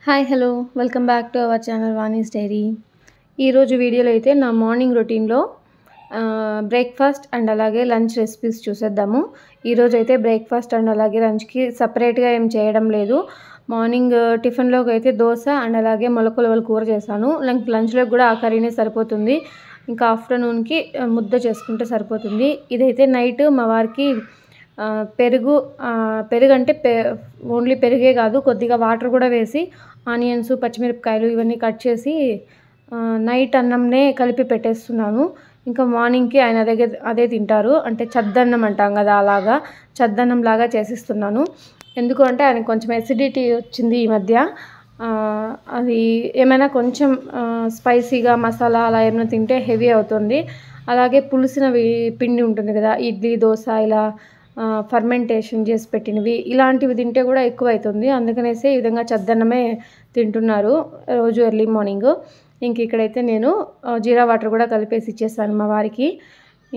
Hi hello welcome back to our channel Vani's diary. ఈరోజు వీడియోలో అయితే నా మార్నింగ్ రొటీన్లో బ్రేక్ఫాస్ట్ అండ్ అలాగే లంచ్ రెసిపీస్ చూసేద్దాము. ఈరోజు అయితే బ్రేక్ఫాస్ట్ అండ్ అలాగే లంచ్కి సపరేట్గా ఏం చేయడం లేదు. మార్నింగ్ టిఫిన్లోకి అయితే దోశ అండ్ అలాగే మొలకల కూర చేశాను. లంచ్లోకి కూడా ఆ కర్రీనే సరిపోతుంది. ఇంకా ఆఫ్టర్నూన్కి ముద్ద చేసుకుంటే సరిపోతుంది. ఇదైతే నైట్ మా వారికి పెరుగు అంటే ఓన్లీ పెరుగే కాదు, కొద్దిగా వాటర్ కూడా వేసి ఆనియన్స్ పచ్చిమిరపకాయలు ఇవన్నీ కట్ చేసి నైట్ అన్నంనే కలిపి పెట్టేస్తున్నాను. ఇంకా మార్నింగ్కి ఆయన అదే తింటారు. అంటే చద్దన్నం అంటాం కదా, అలాగా చద్దన్నం లాగా చేసిస్తున్నాను. ఎందుకు అంటే ఆయనకు కొంచెం ఎసిడిటీ వచ్చింది ఈ మధ్య. అది ఏమైనా కొంచెం స్పైసీగా మసాలా అలా ఏమైనా తింటే హెవీ అవుతుంది. అలాగే పులిసినవి పిండి ఉంటుంది కదా, ఇడ్లీ దోశ ఇలా ఫర్మెంటేషన్ చేసి పెట్టినవి ఇలాంటివి తింటే కూడా ఎక్కువ అవుతుంది. అందుకనేసి ఈ విధంగా చద్దన్నమే తింటున్నారు రోజు ఎర్లీ మార్నింగ్. ఇంక ఇక్కడైతే నేను జీరా వాటర్ కూడా కలిపేసి ఇచ్చేసాను మా వారికి.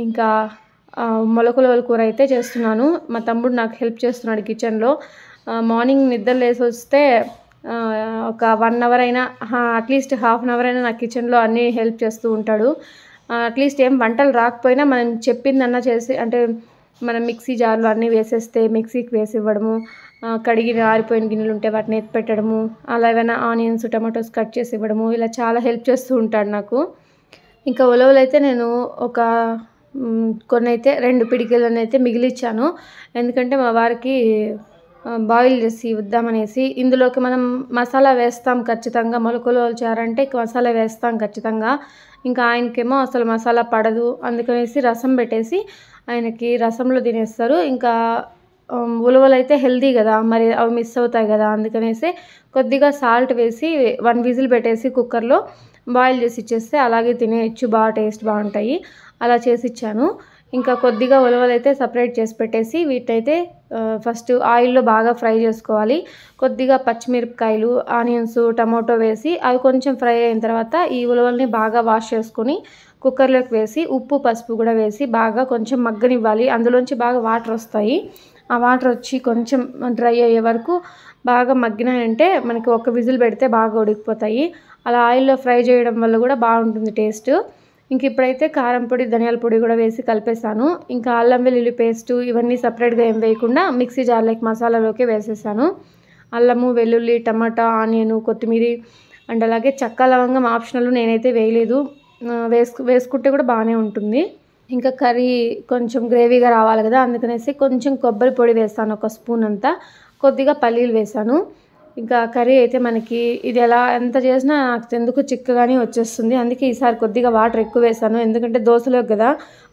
ఇంకా మొలకల కూర అయితే చేస్తున్నాను. మా తమ్ముడు నాకు హెల్ప్ చేస్తున్నాడు కిచెన్లో. మార్నింగ్ నిద్ర లేసి వస్తే ఒక 1 అవర్ అయినా అట్లీస్ట్ హాఫ్ అన్ అవర్ అయినా నా కిచెన్లో అన్నీ హెల్ప్ చేస్తూ ఉంటాడు. అట్లీస్ట్ ఏం వంటలు రాకపోయినా మనం చెప్పిందన్నా చేసి, అంటే మనం మిక్సీ జార్లో అన్నీ వేసేస్తే మిక్సీకి వేసి ఇవ్వడము, కడిగిన ఆరిపోయిన గిన్నెలు ఉంటే వాటిని ఎత్తి పెట్టడము, అలా ఏమైనా ఆనియన్స్ టమాటోస్ కట్ చేసి ఇవ్వడము, ఇలా చాలా హెల్ప్ చేస్తూ ఉంటాడు నాకు. ఇంకా ఉలవలైతే నేను ఒక కొన్ని అయితే 2 పిడికిలను అయితే మిగిలిచ్చాను. ఎందుకంటే మా వారికి బాయిల్ చేసి ఇద్దామనేసి. ఇందులోకి మనం మసాలా వేస్తాం ఖచ్చితంగా, మొలకలు చారంటే మసాలా వేస్తాం ఖచ్చితంగా. ఇంకా ఆయనకేమో అసలు మసాలా పడదు. అందుకనేసి రసం పెట్టేసి ఆయనకి రసంలో తినేస్తారు. ఇంకా ఉలవలు అయితే హెల్దీ కదా, మరి అవి మిస్ అవుతాయి కదా, అందుకనేసి కొద్దిగా సాల్ట్ వేసి 1 విజిల్ పెట్టేసి కుక్కర్లో బాయిల్ చేసి ఇచ్చేస్తే అలాగే తినేయచ్చు, బాగా టేస్ట్ బాగుంటాయి. అలా చేసి ఇచ్చాను. ఇంకా కొద్దిగా ఉలవలు అయితే సపరేట్ చేసి పెట్టేసి వీటైతే ఫస్ట్ ఆయిల్లో బాగా ఫ్రై చేసుకోవాలి. కొద్దిగా పచ్చిమిరపకాయలు ఆనియన్స్ టమాటో వేసి అవి కొంచెం ఫ్రై అయిన తర్వాత ఈ ఉలవల్ని బాగా వాష్ చేసుకొని కుక్కర్లోకి వేసి ఉప్పు పసుపు కూడా వేసి బాగా కొంచెం మగ్గనివ్వాలి. అందులోంచి బాగా వాటర్ వస్తాయి. ఆ వాటర్ వచ్చి కొంచెం డ్రై అయ్యే వరకు బాగా మగ్గినాయంటే మనకి ఒక విజిల్ పెడితే బాగా ఉడికిపోతాయి. అలా ఆయిల్లో ఫ్రై చేయడం వల్ల కూడా బాగుంటుంది టేస్ట్. ఇంక ఇప్పుడైతే కారం పొడి ధనియాల పొడి కూడా వేసి కలిపేసాను. ఇంకా అల్లం వెల్లుల్లి పేస్టు ఇవన్నీ సపరేట్గా ఏం వేయకుండా మిక్సీ జార్లోకి మసాలాలోకి వేసేసాను. అల్లము వెల్లుల్లి టమాటా ఆనియన్ కొత్తిమీర అండ్ అలాగే చెక్క లవంగం ఆప్షనల్, నేనైతే వేయలేదు. వేసుకుంటే కూడా బాగానే ఉంటుంది. ఇంకా కర్రీ కొంచెం గ్రేవీగా రావాలి కదా, అందుకనేసి కొంచెం కొబ్బరి పొడి వేస్తాను, ఒక స్పూన్ అంతా. కొద్దిగా పల్లీలు వేసాను. ఇంకా కర్రీ అయితే మనకి ఇది ఎంత చేసినా నాకు ఎందుకు చిక్కగానే వచ్చేస్తుంది. అందుకే ఈసారి కొద్దిగా వాటర్ ఎక్కువ వేసాను. ఎందుకంటే దోశలోకి కదా,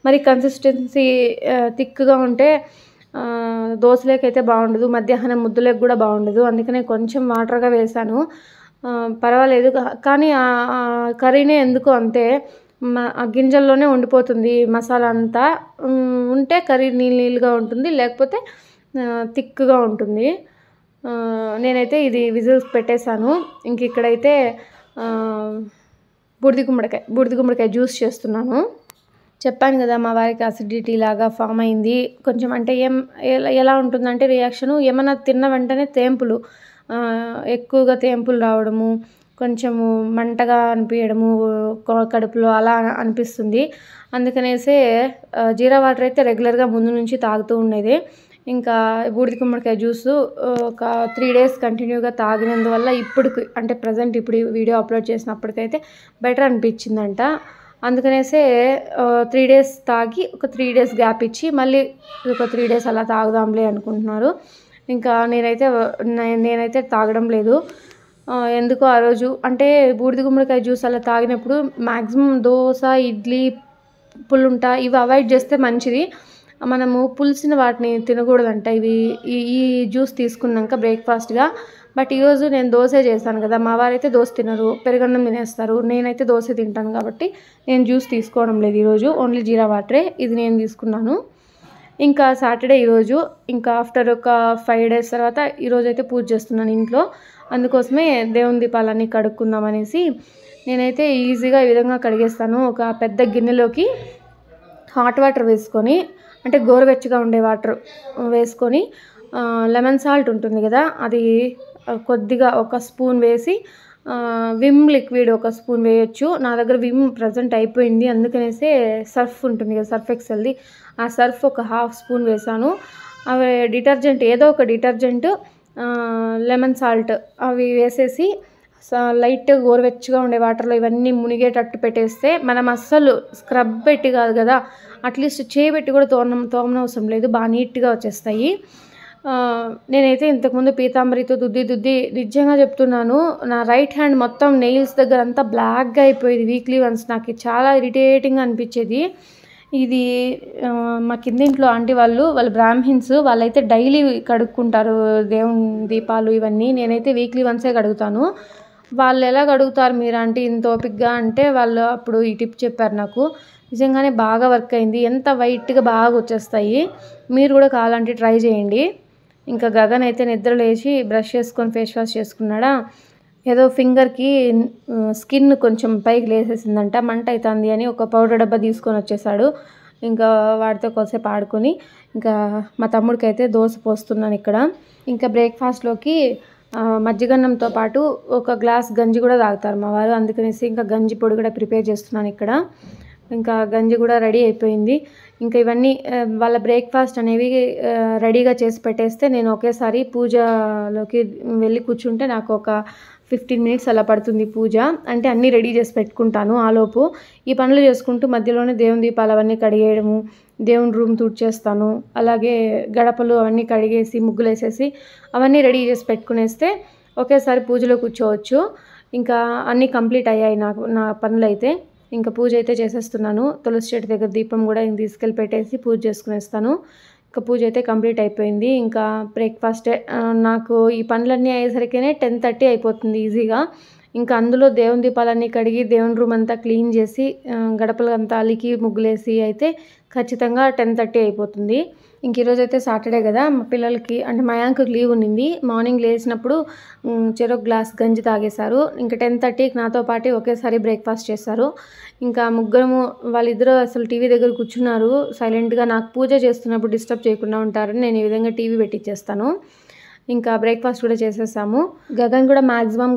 మరి కన్సిస్టెన్సీ థిక్గా ఉంటే దోశలోకి అయితే బాగుండదు, మధ్యాహ్నం ముద్దలోకి కూడా బాగుండదు. అందుకనే కొంచెం వాటర్గా వేసాను. పర్వాలేదు. కానీ కర్రీనే ఎందుకు అంతే ఆ గింజల్లోనే ఉండిపోతుంది మసాలా అంతా. ఉంటే కర్రీ నీళ్ళుగా ఉంటుంది, లేకపోతే థిక్గా ఉంటుంది. నేనైతే ఇది విజిల్స్ పెట్టేశాను. ఇంక ఇక్కడైతే బూడిద గుమ్మడికాయ జ్యూస్ చేస్తున్నాను. చెప్పాను కదా మా వారికి అసిడిటీ లాగా ఫామ్ అయింది కొంచెం. అంటే ఎలా ఉంటుందంటే రియాక్షను, ఏమన్నా తిన్న వెంటనే తేంపులు, ఎక్కువగా తేంపులు రావడము, కొంచెము మంటగా అనిపించడము కడుపులో అలా అనిపిస్తుంది. అందుకనేసే జీరా వాటర్ అయితే రెగ్యులర్గా ముందు నుంచి తాగుతూ ఉండేది. ఇంకా బూడిద గుమ్మడికాయ జ్యూసు ఒక 3 days కంటిన్యూగా తాగినందువల్ల అంటే ప్రజెంట్ ఇప్పుడు వీడియో అప్లోడ్ చేసినప్పటికైతే బెటర్ అనిపించిందంట. అందుకనేసే 3 days తాగి ఒక 3 days గ్యాప్ ఇచ్చి మళ్ళీ ఒక 3 days అలా తాగుదాంలే అనుకుంటున్నారు. ఇంకా నేనైతే తాగడం లేదు. ఎందుకో ఆ రోజు అంటే బూడిద గుమ్మడికాయ జ్యూస్ అలా తాగినప్పుడు మ్యాక్సిమం దోశ ఇడ్లీ పుల్లుంట ఇవి అవాయిడ్ చేస్తే మంచిది. మనము పులిసిన వాటిని తినకూడదంట ఈ జ్యూస్ తీసుకున్నాక బ్రేక్ఫాస్ట్గా. బట్ ఈరోజు నేను దోశ చేశాను కదా, మా వారైతే దోశ తినరు, పెరుగన్నం తినేస్తారు. నేనైతే దోశ తింటాను కాబట్టి నేను జ్యూస్ తీసుకోవడం లేదు ఈరోజు, ఓన్లీ జీరా వాటరే ఇది నేను తీసుకున్నాను. ఇంకా సాటర్డే ఈరోజు. ఇంకా ఆఫ్టర్ ఒక 5 days తర్వాత ఈరోజు అయితే పూజ చేస్తున్నాను ఇంట్లో. అందుకోసమే దేవుని దీపాలన్నీ కడుక్కుందామనేసి నేనైతే ఈజీగా ఈ విధంగా కడిగేస్తాను. ఒక పెద్ద గిన్నెలోకి హాట్ వాటర్ వేసుకొని, అంటే గోరువెచ్చగా ఉండే వాటర్ వేసుకొని లెమన్ సాల్ట్ ఉంటుంది కదా, అది కొద్దిగా ఒక స్పూన్ వేసి విమ్ లిక్విడ్ ఒక స్పూన్ వేయొచ్చు. నా దగ్గర విమ్ ప్రజెంట్ అయిపోయింది, అందుకనేసి సర్ఫ్ ఉంటుంది కదా, సర్ఫ్ ఎక్సెల్ది, ఆ సర్ఫ్ ఒక హాఫ్ స్పూన్ వేసాను. అవి డిటర్జెంట్, ఏదో ఒక డిటర్జెంట్, లెమన్ సాల్ట్ అవి వేసేసి లైట్ గోరువెచ్చగా ఉండే వాటర్లో ఇవన్నీ మునిగేటట్టు పెట్టేస్తే, మనం అస్సలు స్క్రబ్ పెట్టి కాదు కదా, అట్లీస్ట్ చేయబెట్టి కూడా తోమనవసరం లేదు, బాగా నీట్గా వచ్చేస్తాయి. నేనైతే ఇంతకుముందు పీతాంబరితో దుద్ది నిజంగా చెప్తున్నాను, నా రైట్ హ్యాండ్ మొత్తం నెయిల్స్ దగ్గర అంతా బ్లాక్గా అయిపోయేది. వీక్లీ వన్స్ నాకు చాలా ఇరిటేటింగ్గా అనిపించేది. ఇది మా కిందింట్లో ఆంటీ వాళ్ళు బ్రాహ్మిన్స్, వాళ్ళైతే డైలీ కడుక్కుంటారు దేవుని దీపాలు ఇవన్నీ. నేనైతే వీక్లీ వన్సే కడుగుతాను. వాళ్ళు ఎలా కడుగుతారు మీరు ఆంటీ ఇంత ఓపికగా అంటే, వాళ్ళు అప్పుడు ఈ టిప్ చెప్పారు నాకు. నిజంగానే బాగా వర్క్ అయింది, ఎంత వైట్గా బాగా వచ్చేస్తాయి. మీరు కూడా కావాలంటే ట్రై చేయండి. ఇంకా గగన్ అయితే నిద్ర లేచి బ్రష్ చేసుకొని ఫేస్ వాష్ చేసుకున్నాడా, ఏదో ఫింగర్కి స్కిన్ కొంచెం పైకి లేసేసిందంట, మంట అవుతుంది అని ఒక పౌడర్ డబ్బా తీసుకొని వచ్చేసాడు. ఇంకా వాడితో కొద్దిసేపు ఆడుకొని ఇంకా మా తమ్ముడికి అయితే దోశ పోస్తున్నాను ఇక్కడ. ఇంకా బ్రేక్ఫాస్ట్లోకి మజ్జిగన్నంతో పాటు ఒక గ్లాస్ గంజి కూడా తాగుతారు మా వారు, అందుకనేసి ఇంకా గంజి పొడి కూడా ప్రిపేర్ చేస్తున్నాను ఇక్కడ. ఇంకా గంజి కూడా రెడీ అయిపోయింది. ఇంకా ఇవన్నీ వాళ్ళ బ్రేక్ఫాస్ట్ అనేవి రెడీగా చేసి పెట్టేస్తే నేను ఒకేసారి పూజలోకి వెళ్ళి కూర్చుంటే నాకు ఒక 15 మినిట్స్ అలా పడుతుంది పూజ. అంటే అన్నీ రెడీ చేసి పెట్టుకుంటాను. ఆలోపు ఈ పనులు చేసుకుంటూ మధ్యలోనే దేవుని దీపాలు అవన్నీ కడిగేయడము, దేవుని రూమ్ తుడిచేస్తాను, అలాగే గడపలు అవన్నీ కడిగేసి ముగ్గులు వేసేసి అవన్నీ రెడీ చేసి పెట్టుకునేస్తే ఒకేసారి పూజలో కూర్చోవచ్చు. ఇంకా అన్నీ కంప్లీట్ అయ్యాయి నా పనులు అయితే. ఇంకా పూజ అయితే చేసేస్తున్నాను. తులసి చెట్టు దగ్గర దీపం కూడా తీసుకెళ్ళి పెట్టేసి పూజ చేసుకునేస్తాను. ఇంకా పూజ అయితే కంప్లీట్ అయిపోయింది. ఇంకా బ్రేక్ఫాస్ట్ నాకు ఈ పనులన్నీ అయ్యేసరికినే 10:30 అయిపోతుంది ఈజీగా. ఇంకా అందులో దేవుని దీపాలన్నీ కడిగి దేవుని రూమ్ అంతా క్లీన్ చేసి గడపలు అంతా అలికి ముగ్గులేసి అయితే ఖచ్చితంగా 10:30 అయిపోతుంది. ఇంక ఈరోజు అయితే సాటర్డే కదా, మా పిల్లలకి అంటే మా యాంకుకి లీవ్ ఉన్నింది. మార్నింగ్ లేచినప్పుడు చెరొక గ్లాస్ గంజి తాగేశారు. ఇంకా 10:30కి నాతో పాటు ఒకేసారి బ్రేక్ఫాస్ట్ చేశారు. ఇంకా ముగ్గురము, వాళ్ళిద్దరూ అసలు టీవీ దగ్గర కూర్చున్నారు సైలెంట్గా. నాకు పూజ చేస్తున్నప్పుడు డిస్టర్బ్ చేయకుండా ఉంటారని నేను ఈ విధంగా టీవీ పెట్టించేస్తాను. ఇంకా బ్రేక్ఫాస్ట్ కూడా చేసేసాము. గగన్ కూడా మ్యాక్సిమం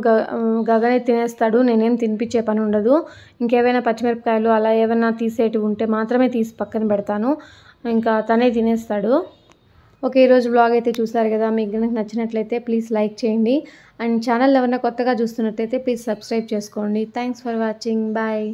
గగనే తినేస్తాడు, నేనేం తినిపించే పని ఉండదు. ఇంకేమైనా పచ్చిమిరపకాయలు అలా ఏమైనా తీసేటివి ఉంటే మాత్రమే తీసి పక్కన పెడతాను, ఇంకా తనే తినేస్తాడు. ఓకే, ఈరోజు బ్లాగ్ అయితే చూసారు కదా, మీకు కనుక నచ్చినట్లయితే ప్లీజ్ లైక్ చేయండి. అండ్ ఛానల్ ఎవరైనా కొత్తగా చూస్తున్నట్లయితే ప్లీజ్ సబ్స్క్రైబ్ చేసుకోండి. Thanks for watching, bye.